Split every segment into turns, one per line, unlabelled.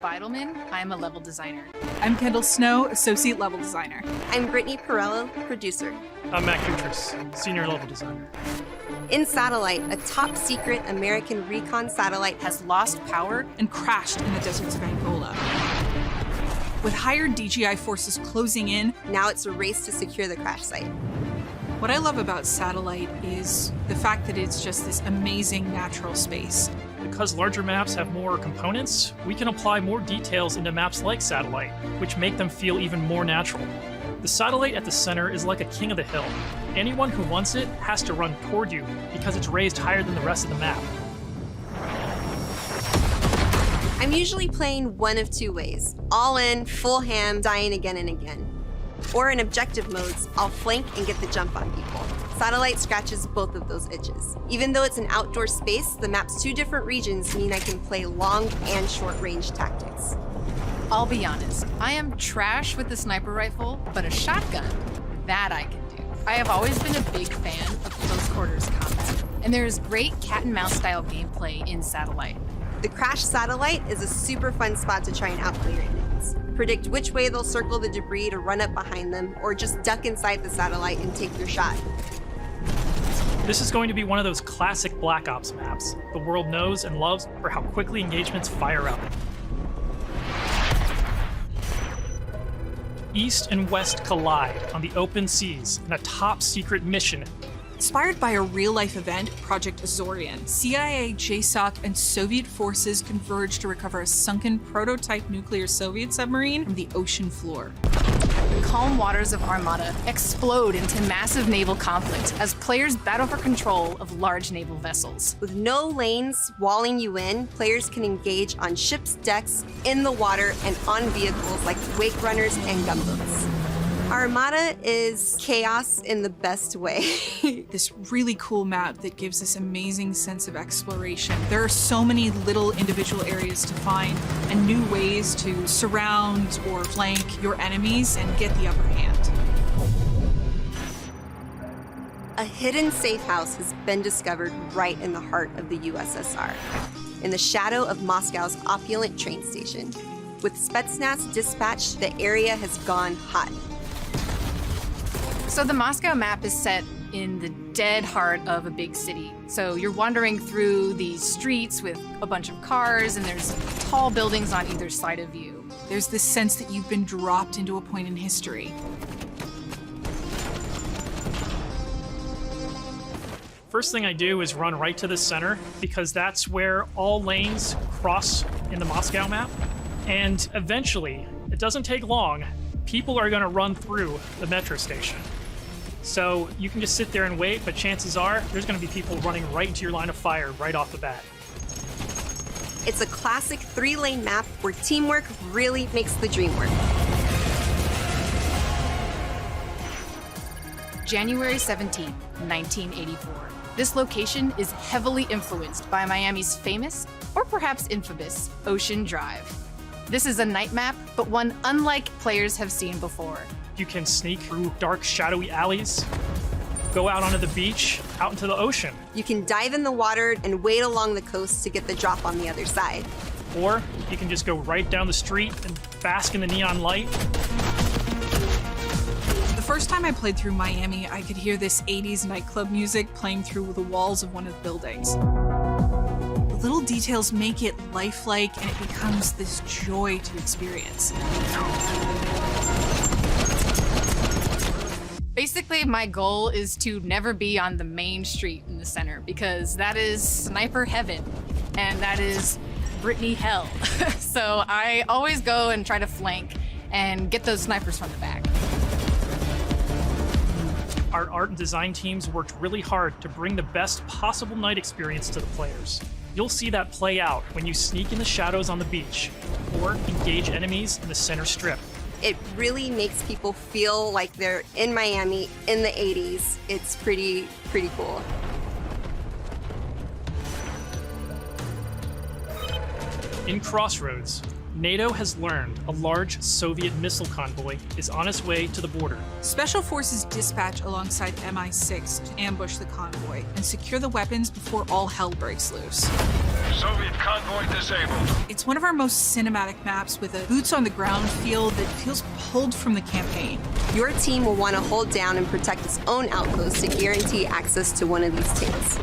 Beidelman. I'm a level designer.
I'm Kendall Snow, Associate Level Designer.
I'm Brittany Perello, Producer.
I'm Matt Kutris, Senior Level Designer.
In Satellite, a top-secret American recon satellite
Has lost power
And crashed in the deserts of Angola. With hired DJI forces closing in,
now it's a race to secure the crash site.
what I love about Satellite is the fact that it's just this amazing natural space.
Because larger maps have more components, we can apply more details into maps like Satellite, which make them feel even more natural. The satellite at the center is like a king of the hill. Anyone who wants it has to run toward you because it's raised higher than the rest of the map.
I'm usually playing one of two ways. All in, full ham, dying again and again. Or in objective modes, I'll flank and get the jump on people. Satellite scratches both of those itches. Even though it's an outdoor space, the map's two different regions mean I can play long and short range tactics.
I'll be honest, I am trash with the sniper rifle, but a shotgun, that I can do. I have always been a big fan of close quarters combat, and there is great cat and mouse style gameplay in Satellite.
The Crash Satellite is a super fun spot to try and outplay your enemies. Predict which way they'll circle the debris to run up behind them, or just duck inside the satellite and take your shot.
This is going to be one of those classic Black Ops maps the world knows and loves for how quickly engagements fire up. East and West collide on the open seas in a top-secret mission.
Inspired by a real-life event, Project Azorian, CIA, JSOC, and Soviet forces converged to recover a sunken prototype nuclear Soviet submarine from the ocean floor.
The calm waters of Armada explode into massive naval conflict as players battle for control of large naval vessels.
With no lanes walling you in, players can engage on ships' decks, in the water, and on vehicles like wake runners and gunboats. Armada is chaos in the best way.
This really cool map that gives this amazing sense of exploration. There are so many little individual areas to find and new ways to surround or flank your enemies and get the upper hand.
A hidden safe house has been discovered right in the heart of the USSR, in the shadow of Moscow's opulent train station. With Spetsnaz dispatched, the area has gone hot.
So the Moscow map is set in the dead heart of a big city. So you're wandering through these streets with a bunch of cars, and there's tall buildings on either side of you.
There's this sense that you've been dropped into a point in history.
First thing I do is run right to the center because that's where all lanes cross in the Moscow map. And eventually, it doesn't take long, people are going to run through the metro station. So you can just sit there and wait, but chances are there's going to be people running right into your line of fire right off the bat.
It's a classic 3-lane map where teamwork really makes the dream work.
January 17, 1984. This location is heavily influenced by Miami's famous, or perhaps infamous, Ocean Drive. This is a night map, but one unlike players have seen before.
You can sneak through dark, shadowy alleys, go out onto the beach, out into the ocean.
You can dive in the water and wade along the coast to get the drop on the other side.
Or you can just go right down the street and bask in the neon light.
The first time I played through Miami, I could hear this 80s nightclub music playing through the walls of one of the buildings. The little details make it lifelike, and it becomes this joy to experience.
Basically, my goal is to never be on the main street in the center because that is sniper heaven and that is Brittany hell. So I always go and try to flank and get those snipers from the back.
Our art and design teams worked really hard to bring the best possible night experience to the players. You'll see that play out when you sneak in the shadows on the beach or engage enemies in the center strip.
It really makes people feel like they're in Miami in the 80s. It's pretty cool.
In Crossroads, NATO has learned a large Soviet missile convoy is on its way to the border.
Special Forces dispatch alongside MI6 to ambush the convoy and secure the weapons before all hell breaks loose.
Soviet convoy disabled.
It's one of our most cinematic maps with a boots-on-the-ground feel that feels pulled from the campaign.
Your team will want to hold down and protect its own outpost to guarantee access to one of these tanks.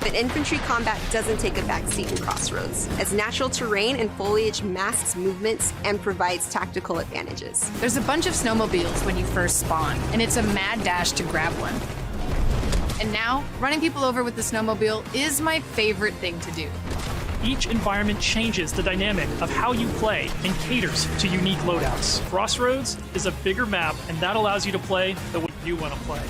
But infantry combat doesn't take a backseat in Crossroads, as natural terrain and foliage masks movements and provides tactical advantages.
There's a bunch of snowmobiles when you first spawn, and it's a mad dash to grab one. And now, running people over with the snowmobile is my favorite thing to do.
Each environment changes the dynamic of how you play and caters to unique loadouts. Crossroads is a bigger map, and that allows you to play the way you want to play.